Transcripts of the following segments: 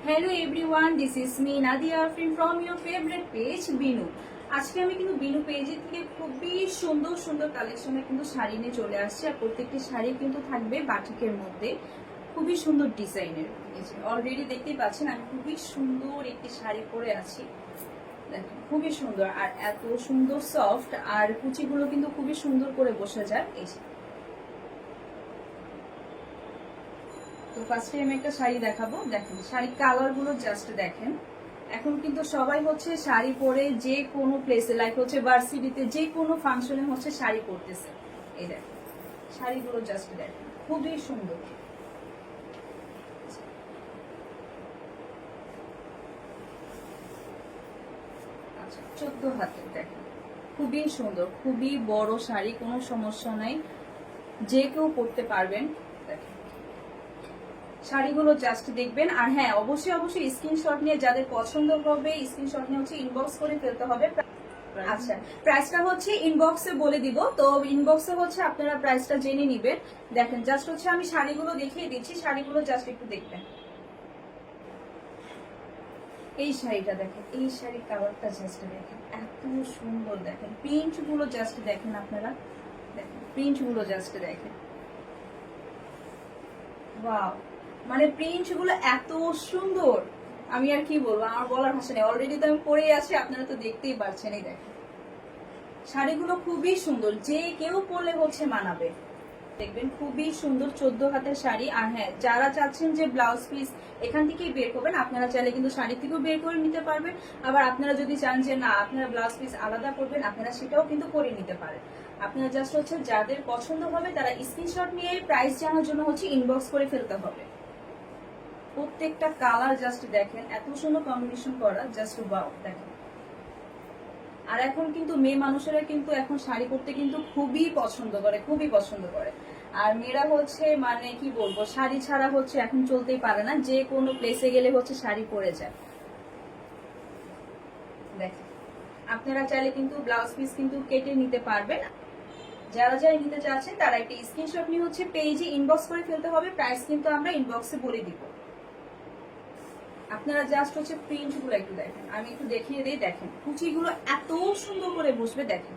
Hello everyone, this is me Nadia Afrin from your favorite page Binu. আজকে আমি কিন্তু বিনু পেজের থেকে খুবই সুন্দর সুন্দর কালেকশনে কিন্তু শাড়ি নিয়ে চলে আসছি। আর প্রত্যেকটি শাড়ি কিন্তু থাকবে বাটিকের মধ্যে, খুবই সুন্দর ডিজাইনের। অলরেডি দেখতেই পাচ্ছেন আমি খুবই সুন্দর একটি শাড়ি পরে আছি, দেখেন খুবই সুন্দর আর এত সুন্দর সফট, আর কুচিগুলো কিন্তু খুবই সুন্দর করে বসে যায়। এই তো ফার্স্টে আমি একটা শাড়ি দেখাবো, দেখেন শাড়ির কালার গুলো জাস্ট দেখেন। এখন কিন্তু সবাই হচ্ছে শাড়ি পরে যে কোনো প্লেসে, লাইক হচ্ছে ভার্সিটিতে যে কোনো ফাংশনে হচ্ছে শাড়ি পরতেছে। এই দেখেন শাড়িগুলো জাস্ট দেখেন খুবই সুন্দর। আচ্ছা 14 হাতের দেখেন খুবই সুন্দর, খুবই বড় শাড়ি, কোনো সমস্যা নাই, যে কেউ পরতে পারবেন। দেখেন শাড়িগুলো জাস্ট দেখবেন। আর হ্যাঁ অবশ্যই অবশ্যই স্ক্রিনশট নিয়ে যাদের পছন্দ হবে স্ক্রিনশট নিয়ে হচ্ছে ইনবক্স করে ফেলতে হবে। আচ্ছা প্রাইসটা হচ্ছে ইনবক্সে বলে দিব, তো ইনবক্সে হচ্ছে আপনারা প্রাইসটা জেনে নিবেন। দেখেন জাস্ট হচ্ছে আমি শাড়িগুলো দেখিয়ে দিচ্ছি, শাড়িগুলো জাস্ট একটু দেখবেন। এই শাড়িটা দেখেন, এই শাড়ির কালারটা জাস্ট দেখেন এত সুন্দর, দেখেন প্রিন্ট গুলো জাস্ট দেখেন, আপনারা দেখেন প্রিন্ট গুলো জাস্ট দেখেন, ওয়াও মানে প্রিন্ট গুলো এত সুন্দর, আমি আর কি বলবো, আমার বলার ভাষা নেই। অলরেডি তো আমি পরেই আছি, আপনারা তো দেখতেই পারছেন। এই দেখেন শাড়িগুলো খুবই সুন্দর, যে কেউ পরলে হচ্ছে মানাবে। দেখবেন খুবই সুন্দর 14 হাতের শাড়ি। আর হ্যাঁ যারা চাচ্ছেন যে ব্লাউজ পিস এখান থেকেই বের করবেন, আপনারা চাইলে কিন্তু শাড়ি থেকেও বের করে নিতে পারবেন। আবার আপনারা যদি চান যে না আপনারা ব্লাউজ পিস আলাদা করবেন, আপনারা সেটাও কিন্তু করে নিতে পারেন। আপনারা জাস্ট হচ্ছে যাদের পছন্দ হবে তারা স্ক্রিনশট নিয়ে প্রাইস জানার জন্য হচ্ছে ইনবক্স করে ফেলতে হবে। প্রত্যেকটা কালার জাস্ট দেখেন এত সুন্দর কম্বিনেশন করা, জাস্ট ওয়াও দেখেন। আর এখন কিন্তু মেয়ে মানুষেরা কিন্তু এখন শাড়ি পরতে কিন্তু খুবই পছন্দ করে, খুবই পছন্দ করে। আর মেয়েরা হচ্ছে মানে কি বলবো, শাড়ি ছাড়া হচ্ছে এখন চলতেই পারে না, যে কোনো প্লেসে গেলে হচ্ছে শাড়ি পরে যায়। দেখেন আপনারা চাইলে কিন্তু ব্লাউজ পিস কিন্তু কেটে নিতে পারবেন। যারা যারা নিতে চাচ্ছেন তারা একটা স্ক্রিনশট নিয়ে হচ্ছে পেজে ইনবক্স করে ফেলতে হবে, প্রাইস কিন্তু আমরা ইনবক্সে বলে দিব। আপনারা জাস্ট হচ্ছে প্রিন্ট গুলো একটু দেখেন, আমি একটু দেখিয়ে দিই। দেখেন কুচিগুলো এত সুন্দর করে বসবে, দেখেন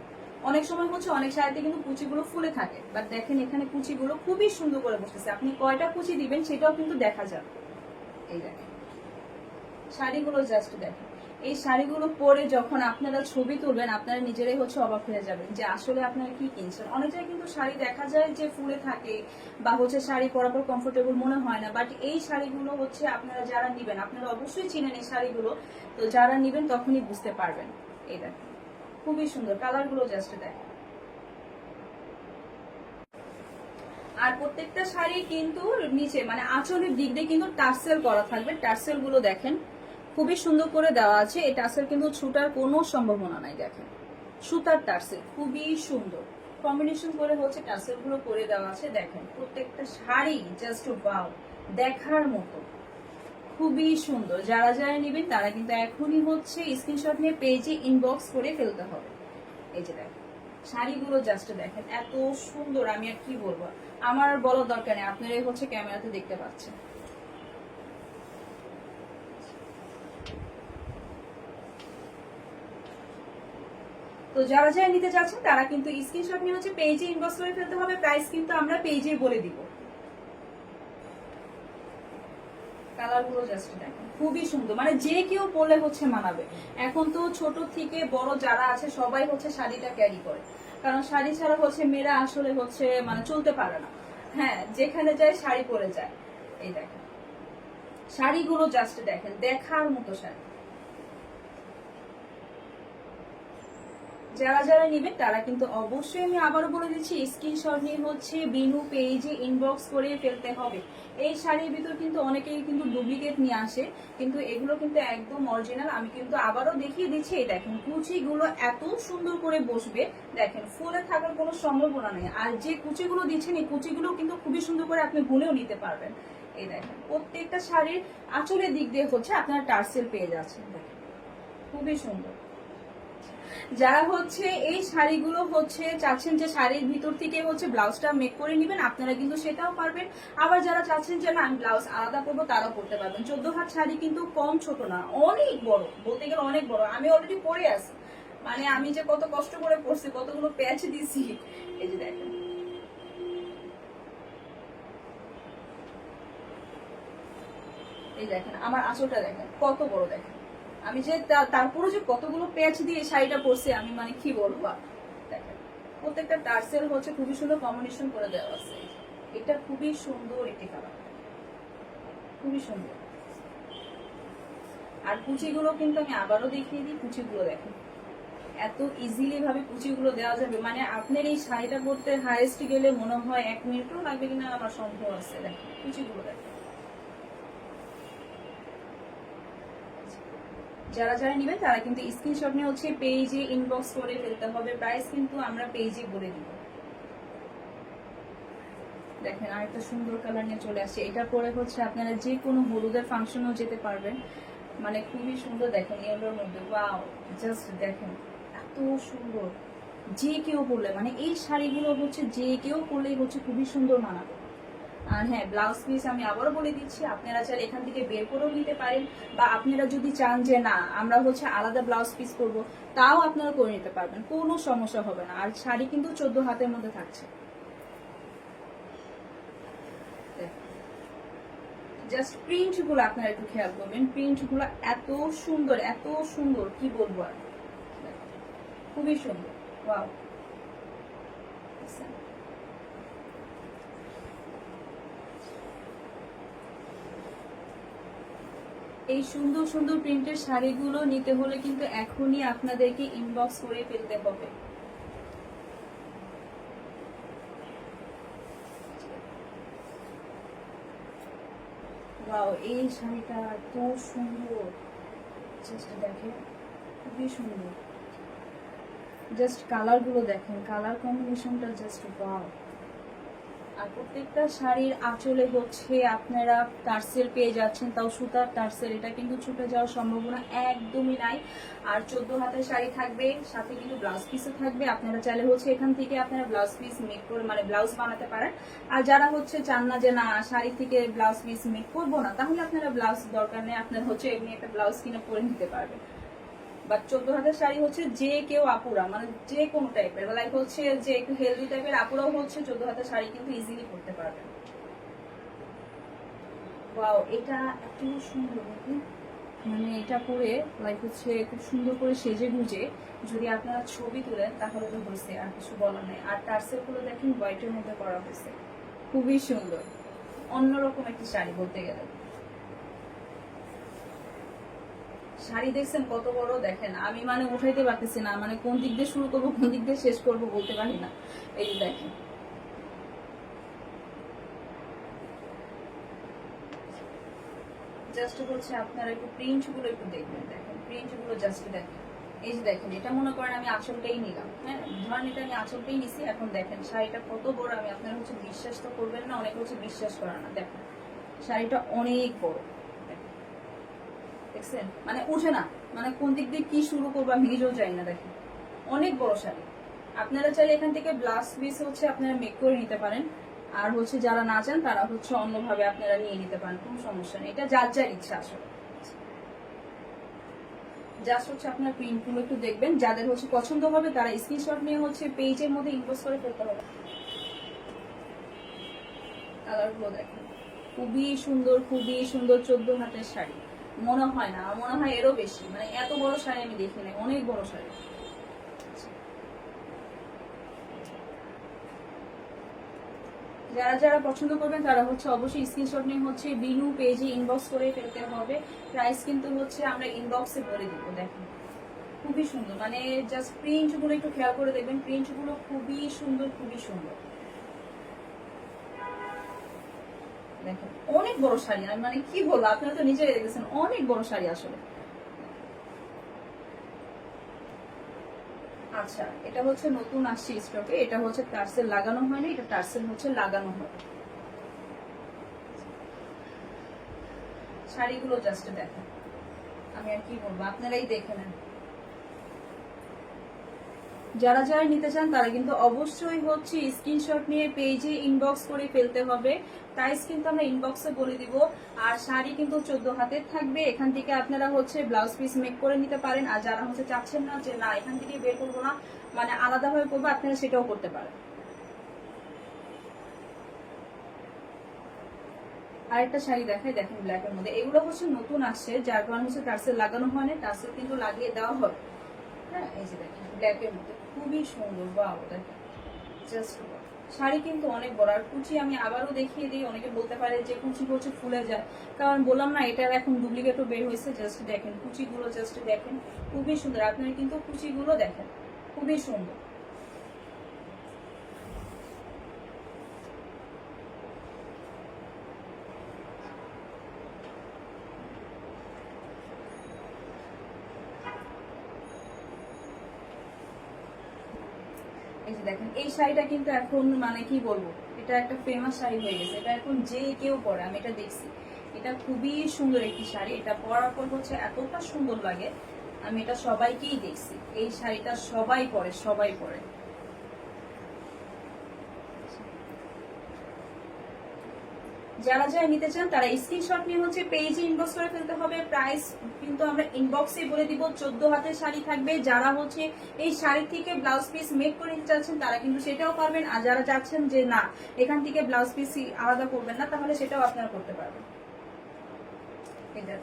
অনেক সময় হচ্ছে অনেক শাড়িতে কিন্তু কুচিগুলো ফুলে থাকে, বাট দেখেন এখানে কুচিগুলো খুবই সুন্দর করে বসতেছে। আপনি কয়টা কুচি দিবেন সেটাও কিন্তু দেখা যাবে। এই দেখেন শাড়িগুলো জাস্ট দেখেন, এই শাড়িগুলো পরে যখন আপনারা ছবি তুলবেন আপনারা নিজেরাই হচ্ছে অবাক হয়ে যাবেন যে আসলে আপনারা কি কিনছেন। অনেক জায়গায় কিন্তু শাড়ি দেখা যায় যে ফুলে থাকে বা হচ্ছে শাড়ি পরার পর কমফোর্টেবল মনে হয় না, বাট এই শাড়িগুলো হচ্ছে আপনারা যারা নিবেন আপনারা অবশ্যই চিনেন এই শাড়িগুলো, তো যারা নিবেন তখনই বুঝতে পারবেন। এই দেখেন খুবই সুন্দর কালারগুলো জাস্ট দেখেন। আর প্রত্যেকটা শাড়ি কিন্তু নিচে মানে আঁচলের দিক দিয়ে কিন্তু টার্সেল করা থাকবে, টার্সেল গুলো দেখেন খুবই সুন্দর করে দেওয়া আছে। এই টার্সেল কিন্তু ছুটার কোনো সম্ভাবনা নাই, দেখেন সুতার টার্সেল খুবই সুন্দর কম্বিনেশন করে হচ্ছে টার্সেল গুলো করে দেওয়া আছে। দেখেন প্রত্যেকটা শাড়ি জাস্ট ওয়াও দেখার মতো, খুবই সুন্দর। যারা যারা নেবেন তারা কিন্তু এখনই হচ্ছে স্ক্রিনশট নিয়ে পেজে ইনবক্স করে ফেলতে হবে। এই যে দেখেন শাড়িগুলো জাস্ট দেখেন এত সুন্দর, আমি আর কি বলবো, আমার বলার দরকার নেই, আপনারাই হচ্ছে ক্যামেরাতে দেখতে পাচ্ছেন। তো যারা যারা নিতে চাচ্ছেন তারা কিন্তু স্ক্রিনশট নিয়ে হচ্ছে পেজে ইনবক্স করে ফেলতে হবে, প্রাইস কিন্তু আমরা পেজে বলে দিব। কালারগুলো জাস্ট দেখেন খুবই সুন্দর, মানে যে কেউ পরলে হচ্ছে মানাবে। এখন তো ছোট থেকে বড় যারা আছে সবাই হচ্ছে শাড়িটা ক্যারি করে, কারণ শাড়ি ছাড়া হচ্ছে মেয়েরা আসলে হচ্ছে মানে চলতে পারে না। হ্যাঁ যেখানে যায় শাড়ি পরে যায়। এই দেখেন শাড়িগুলো জাস্ট দেখেন দেখার মতো শাড়ি। যারা যারা নেবেন তারা কিন্তু অবশ্যই আমি আবারও বলে দিচ্ছি স্ক্রিনশট নিয়ে হচ্ছে বিনু পেজে ইনবক্স করে ফেলতে হবে। এই শাড়ির ভিতর কিন্তু অনেকেই কিন্তু ডুপ্লিকেট নিয়ে আসে, কিন্তু এগুলো কিন্তু একদম অরিজিনাল। আমি কিন্তু আবারও দেখিয়ে দিচ্ছি, এই দেখেন কুচিগুলো এত সুন্দর করে বসবে, দেখেন ফুলে থাকার কোনো সম্ভাবনা নেই। আর যে কুচিগুলো দিচ্ছেন এই কুচিগুলো কিন্তু খুবই সুন্দর করে আপনি বুনেও নিতে পারবেন। এই দেখেন প্রত্যেকটা শাড়ির আঁচলের দিক দিয়ে হচ্ছে আপনারা টার্সেল পেয়ে যাচ্ছেন, দেখেন খুবই সুন্দর। যারা হচ্ছে এই শাড়িগুলো হচ্ছে চাচ্ছেন যে শাড়ির ভিতর থেকে হচ্ছে ব্লাউজটা মেক করে নেবেন, আপনারা কিন্তু সেটাও পারবেন। আবার যারা চাচ্ছেন যে না আমি ব্লাউজ আলাদা করবো, তারাও করতে পারবেন। 14 হাত শাড়ি কিন্তু কম ছোট না, অনেক বড়, বলতে গেলে অনেক বড়। আমি অলরেডি পরে আছি, মানে আমি যে কত কষ্ট করে পরছি, কতগুলো প্যাচ দিছি। এই যে দেখেন, এই দেখেন আমার আঁচলটা দেখেন কত বড়, দেখেন আমি যে তারপরে যে কতগুলো প্যাচ দিয়ে শাড়িটা পরছি, আমি মানে কি বলবো। দেখেন প্রত্যেকটা টার্সেল হচ্ছে খুবই সুন্দর কম্বিনেশন করে দেওয়া আছে। এটা খুবই সুন্দর একটি কালার, খুবই সুন্দর। আর কুচিগুলো কিন্তু আমি আবারও দেখিয়ে দিই, কুচিগুলো দেখেন এত ইজিলি ভাবে কুচিগুলো দেওয়া যাবে, মানে আপনার এই শাড়িটা পরতে হাইয়েস্ট গেলে মনে হয় 1 মিনিটও লাগবে কিনা আমার সন্দেহ আছে। দেখেন কুচিগুলো দেখেন। যারা যারা নেবেন তারা কিন্তু স্ক্রিনশট নিয়ে হচ্ছে পেজে ইনবক্স করে ফেলতে হবে। প্রাইস কিন্তু আমরা পেজে বলে দিব। দেখেন আরেকটা সুন্দর কালার নিয়ে চলে আসছে, এটা পরে হচ্ছে আপনারা যে কোনো হলুদের ফাংশনেও যেতে পারবেন, মানে খুবই সুন্দর। দেখেন ইয়েলোর মধ্যে, ওয়াও, জাস্ট দেখেন এত সুন্দর। যে কেউ পরলে, মানে এই শাড়িগুলো হচ্ছে যে কেউ পরলেই হচ্ছে খুবই সুন্দর মানাবে। আর হ্যাঁ, ব্লাউজ পিস আমি আবারও বলে দিচ্ছি, আপনারা চাইলে এখান থেকে বের করেও নিতে পারেন, বা আপনারা যদি চান যে না আমরা হচ্ছে আলাদা ব্লাউজ পিস করবো, তাও আপনারা করে নিতে পারবেন, কোনো সমস্যা হবে না। আর শাড়ি কিন্তু 14 হাতের মধ্যে থাকছে। জাস্ট প্রিন্ট গুলো আপনারা একটু খেয়াল করবেন, প্রিন্ট গুলো এত সুন্দর, এত সুন্দর, কি বলবো আর, খুবই সুন্দর। ওয়াও, এই সুন্দর সুন্দর প্রিন্টের শাড়িগুলো নিতে হলে কিন্তু এখনই আপনাদেরকে ইনবক্স করে ফেলতে হবে। ওয়াও, এই শাড়িটা এত সুন্দর, জাস্ট দেখেন খুবই সুন্দর। জাস্ট কালার গুলো দেখেন, কালার কম্বিনেশনটা জাস্ট ওয়াও। আর প্রত্যেকটা শাড়ির আঁচলে হচ্ছে আপনারা টার্সেল পেয়ে যাচ্ছেন, তাও সুতার টার্সেল, এটা কিন্তু ছুটে যাওয়ার সম্ভাবনা একদমই নাই। আর 14 হাতের শাড়ি থাকবে, সাথে কিন্তু ব্লাউজ পিসও থাকবে। আপনারা চাইলে হচ্ছে এখান থেকে আপনারা ব্লাউজ পিস মেক করে মানে ব্লাউজ বানাতে পারেন। আর যারা হচ্ছে চান না যে না শাড়ি থেকে ব্লাউজ পিস মেক করবো না, তাহলে আপনারা ব্লাউজ দরকার নেই, আপনারা হচ্ছে এমনি একটা ব্লাউজ কিনে পরে নিতে পারবেন। বাট 14 হাতের শাড়ি হচ্ছে যে কেউ আপুরা, মানে যে কোনো টাইপের, লাইক হচ্ছে যে একটু হেলদি টাইপের আপুরাও হচ্ছে 14 হাতের শাড়ি কিন্তু ইজিলি পরতে পারবেন। ওয়াও, এটা এত সুন্দর, মানে এটা পরে লাইক হচ্ছে খুব সুন্দর করে সেজে গুজে যদি আপনারা ছবি তুলেন তাহলে তো হয়েছে, আর কিছু বলার নেই। আর টার্সেল গুলো দেখেন হোয়াইটের মধ্যে করা হয়েছে, খুবই সুন্দর, অন্যরকম একটি শাড়ি বলতে গেলে। শাড়ি দেখছেন কত বড়, দেখেন আমি মানে উঠাইতে পারতেছি না, মানে কোন দিক দিয়ে শুরু করবো কোন দিক দিয়ে শেষ করবো বলতে পারি না। এই যে দেখেন, জাস্ট হচ্ছে আপনারা একটু প্রিন্ট গুলো একটু দেখবেন, দেখেন প্রিন্ট গুলো জাস্ট দেখেন। এই যে দেখেন, এটা মনে করেন আমি আঁচলটাই নিলাম, হ্যাঁ ধরেন এটা আমি আঁচলটাই নিছি, এখন দেখেন শাড়িটা কত বড়। আমি আপনারা হচ্ছে বিশ্বাস তো করবেন না, অনেকে হচ্ছে বিশ্বাস করে না। দেখেন শাড়িটা অনেক বড়, দেখছেন মানে উঠে না, মানে কোন দিক দিয়ে কি শুরু করবো আমি নিজেও চাই না। দেখেন অনেক বড় শাড়ি, আপনারা চাইলে এখান থেকে ব্লাউজ পিস হচ্ছে আপনারা মেক করে নিতে পারেন। আর হচ্ছে যারা না চান তারা হচ্ছে অন্যভাবে আপনারা নিয়ে নিতে পারেন, কোনো সমস্যা নেই, এটা যার যার ইচ্ছা আসলে। জাস্ট হচ্ছে আপনার প্রিন্ট গুলো একটু দেখবেন, যাদের হচ্ছে পছন্দ হবে তারা স্ক্রিনশট নিয়ে হচ্ছে পেজের মধ্যে ইনবক্স করে ফেলতে হবে। কালার গুলো দেখেন খুবই সুন্দর, খুবই সুন্দর। 14 হাতের শাড়ি মনে হয় না, মনে হয় এরও বেশি, মানে এত বড় শাড়ি আমি দেখি নাই, অনেক বড় শাড়ি। যারা যারা পছন্দ করবেন তারা হচ্ছে অবশ্যই স্ক্রিনশট নিয়ে হচ্ছে বিনু পেজে ইনবক্স করে ফেলতে হবে। প্রাইস কিন্তু হচ্ছে আমরা ইনবক্সে বলে দিব। দেখেন খুবই সুন্দর, মানে জাস্ট প্রিন্ট গুলো একটু খেয়াল করে দেখবেন, প্রিন্ট গুলো খুবই সুন্দর, খুবই সুন্দর। দেখেন অনেক বড় শাড়ি, আমি মানে কি বলবো, আপনারা তো নিজে দেখেছেন অনেক বড় শাড়ি আসলে। আচ্ছা, এটা হচ্ছে নতুন আসছে স্টকে, এটা হচ্ছে টার্সেল লাগানো হয়নি, এটা টার্সেল হচ্ছে লাগানো হয়। শাড়িগুলো জাস্ট দেখেন, আমি আর কি বলবো, আপনারাই দেখে নেন। যারা যারা নিতে চান তারা কিন্তু অবশ্যই হচ্ছে স্ক্রিনশট নিয়ে পেজে ইনবক্স করে ফেলতে হবে। প্রাইস কিন্তু আমরা ইনবক্সে বলে দিব। আর শাড়ি কিন্তু 14 হাতের থাকবে। এখান থেকে আপনারা হচ্ছে ব্লাউজ পিস মেক করে নিতে পারেন। আর যারা হচ্ছে চাচ্ছেন না যে না এখান থেকে বের করবো না, মানে আলাদাভাবে করবো, আপনারা সেটাও করতে পারেন। আরেকটা শাড়ি দেখাই, দেখেন ব্ল্যাকের মধ্যে। এগুলো হচ্ছে নতুন আসছে, যার কারণে হচ্ছে টার্সেল লাগানো হয়নি, টার্সেল কিন্তু লাগিয়ে দেওয়া হবে। হ্যাঁ, এই যে দেখেন ব্ল্যাকের মধ্যে খুবই সুন্দর। বাহ, দেখেন জাস্ট শাড়ি কিন্তু অনেক বড়। আর কুচি আমি আবারও দেখিয়ে দিই, অনেকে বলতে পারে যে কুচি হচ্ছে ফুলে যায়, কারণ বললাম না এটার এখন ডুপ্লিকেটও বের হয়েছে। জাস্ট দেখেন কুচিগুলো, জাস্ট দেখেন খুবই সুন্দর। আপনারা কিন্তু কুচিগুলো দেখেন খুবই সুন্দর। এই যে দেখেন এই শাড়িটা কিন্তু এখন মানে কি বলবো, এটা একটা ফেমাস শাড়ি হয়ে গেছে। এটা এখন যে কেউ পরে, আমি এটা দেখছি। এটা খুবই সুন্দর একটি শাড়ি। এটা পরার পর হচ্ছে এতটা সুন্দর লাগে, আমি এটা সবাইকেই দেখছি। এই শাড়িটা সবাই পরে, সবাই পরে। যারা যারা নিতে চান তারা স্ক্রিনশট নিয়ে হচ্ছে পেজে ইনবক্স করে ফেলতে হবে। প্রাইস কিন্তু আমরা ইনবক্সে বলে দিব। 14 হাতের শাড়ি থাকবে। যারা হচ্ছে এই শাড়ি থেকে ব্লাউজ পিস মেক করে নিতে চাচ্ছেন তারা কিন্তু সেটাও পারবেন। আর যারা চাচ্ছেন যে না এখান থেকে ব্লাউজ পিস আলাদা করবেন না, তাহলে সেটাও আপনারা করতে পারবেন। এটা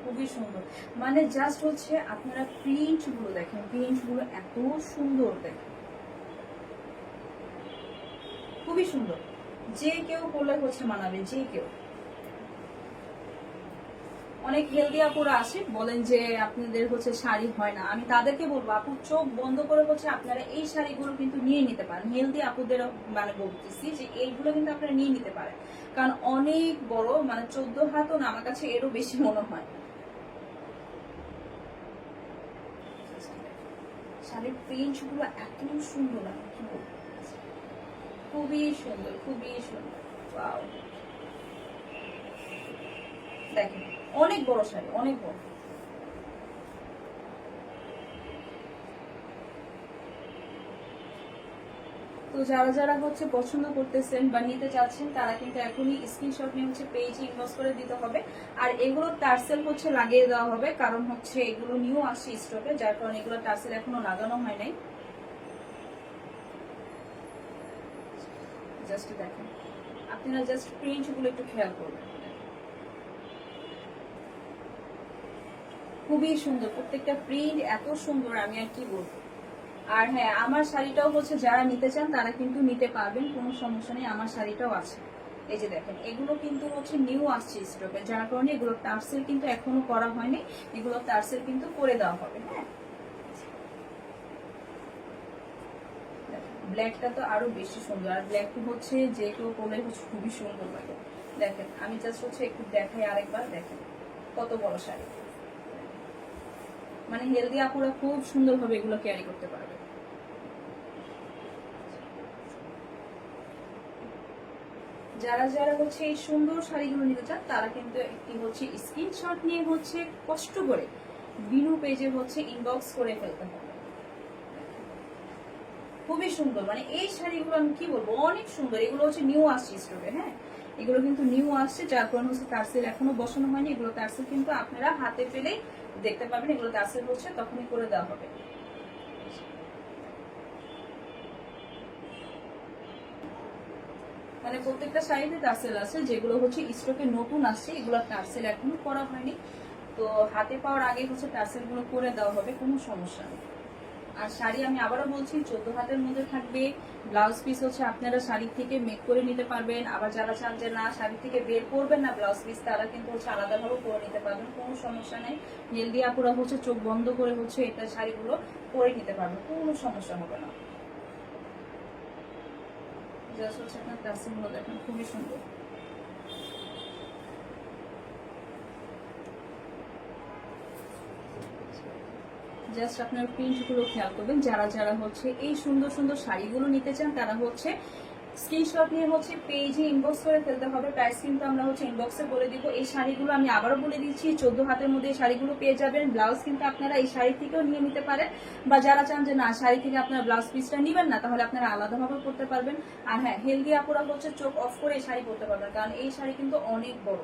খুবই সুন্দর, মানে জাস্ট হচ্ছে আপনারা প্রিন্ট গুলো দেখেন, প্রিন্ট গুলো এত সুন্দর, দেখেন খুবই সুন্দর। যে কেউ করলে হচ্ছে মানাবে, যে কেউ। অনেক হেলদি আপুরা আসে বলেন যে আপনাদের হচ্ছে শাড়ি হয় না, আমি তাদেরকে বলবো আপু চোখ বন্ধ করে হচ্ছে আপনারা এই শাড়িগুলো কিন্তু নিয়ে নিতে পারেন। হেলদি আপুদের মানে বলতেছি যে এইগুলো কিন্তু আপনারা নিয়ে নিতে পারেন, কারণ অনেক বড়, মানে 14 হাতও না, আমার কাছে এরও বেশি মনে হয়। শাড়ির প্রিন্ট গুলো এত সুন্দর লাগে, কি বলবো, খুবই সুন্দর, খুবই সুন্দর। ওয়াও, দেখেন অনেক বড় শাড়ি, অনেক বড়। তো যারা যারা হচ্ছে পছন্দ করতেছেন বা নিতে চাচ্ছেন তারা কিন্তু এখনই স্ক্রিনশট নিয়ে হচ্ছে পেজে ইনবক্স করে দিতে হবে। আর এগুলো টার্সেল হচ্ছে লাগিয়ে দেওয়া হবে, কারণ হচ্ছে এগুলো নিউ আসছে স্টকে, যার কারণে এগুলো টার্সেল এখনো লাগানো হয় নাই। জাস্ট দেখেন, আপনারা জাস্ট প্রিন্ট গুলো একটু খেয়াল করবেন, খুবই সুন্দর। প্রত্যেকটা প্রিন্ট এত সুন্দর, আমি আর কি বলবো। আর হ্যাঁ, আমার শাড়িটাও হচ্ছে যারা নিতে চান তারা কিন্তু নিতে পারবেন, কোনো সমস্যা নেই। আমার শাড়িটাও আছে, এই যে দেখেন এগুলো কিন্তু হচ্ছে নিউ আসছে স্টকে, যার কারণে এগুলো টার্সেল কিন্তু এখনো করা হয়নি। এগুলো টার্সেল কিন্তু করে দেওয়া হবে। হ্যাঁ, ব্ল্যাকটা তো আরো বেশি সুন্দর। আর ব্ল্যাক হচ্ছে যে কেউ পরলে হচ্ছে খুবই সুন্দর লাগে। দেখেন আমি জাস্ট হচ্ছে একটু দেখাই আরেকবার, দেখেন কত বড় শাড়ি। মানে হেলদি আপুরা খুব সুন্দরভাবে এগুলো ক্যারি করতে পারবে। যারা যারা হচ্ছে এই সুন্দর শাড়িগুলো নিতে চান তারা কিন্তু একটি হচ্ছে স্ক্রিনশট নিয়ে হচ্ছে কষ্ট করে বিনু পেজে হচ্ছে ইনবক্স করে ফেলতে হবে। খুবই সুন্দর, মানে এই শাড়িগুলো আমি কি বলবো, অনেক সুন্দর। এগুলো হচ্ছে নিউ আসছে স্টকে। হ্যাঁ, এগুলো কিন্তু নিউ আসছে, যার কারণে হচ্ছে টার্সেল এখনো বসানো হয়নি। এগুলো টার্সেল কিন্তু আপনারা হাতে পেলেই দেখতে পাবেন, এগুলো টার্সেল হচ্ছে তখনই করে দেওয়া হবে। মানে প্রত্যেকটা শাড়িতে টার্সেল আছে, যেগুলো হচ্ছে স্টকে নতুন আসছে এগুলো টার্সেল এখনো করা হয়নি। তো হাতে পাওয়ার আগে হচ্ছে টার্সেল গুলো করে দেওয়া হবে, কোনো সমস্যা নেই। আর শাড়ি আমি আবারও বলছি 14 হাতের মধ্যে থাকবে। ব্লাউজ পিস হচ্ছে আপনারা শাড়ি থেকে মেক করে নিতে পারবেন। আবার যারা চান যে না শাড়ি থেকে বের করবেন না ব্লাউজ পিস, তারা কিন্তু হচ্ছে আলাদাভাবে করে নিতে পারবেন, কোনো সমস্যা নেই। হেলদি আপুরা হচ্ছে চোখ বন্ধ করে হচ্ছে এটা শাড়িগুলো পরে নিতে পারবেন, কোনো সমস্যা হবে না। জাস্ট হচ্ছে আপনার টার্সেল গুলো দেখেন খুবই সুন্দর। জাস্ট আপনার প্রিন্ট গুলো খেয়াল করবেন। যারা যারা হচ্ছে এই সুন্দর সুন্দর শাড়িগুলো নিতে চান তারা হচ্ছে স্ক্রিনশট নিয়ে হচ্ছে পেজে ইনবক্স করে ফেলতে হবে। প্রাইস কিন্তু আমরা হচ্ছে ইনবক্সে বলে দিব। এই শাড়িগুলো আমি আবারও বলে দিচ্ছি, 14 হাতের মধ্যে এই শাড়িগুলো পেয়ে যাবেন। ব্লাউজ কিন্তু আপনারা এই শাড়ি থেকেও নিয়ে নিতে পারেন, বা যারা চান যে না শাড়ি থেকে আপনারা ব্লাউজ পিসটা নেবেন না, তাহলে আপনারা আলাদাভাবে পরতে পারবেন। আর হ্যাঁ, হেলদি আপুরা হচ্ছে চোখ অফ করে এই শাড়ি পরতে পারবেন, কারণ এই শাড়ি কিন্তু অনেক বড়।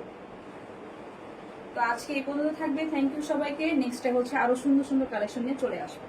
তো আজকে এই পর্যন্ত থাকবে। থ্যাংক ইউ সবাইকে। নেক্সটে হচ্ছে আরো সুন্দর সুন্দর কালেকশন নিয়ে চলে আসবো।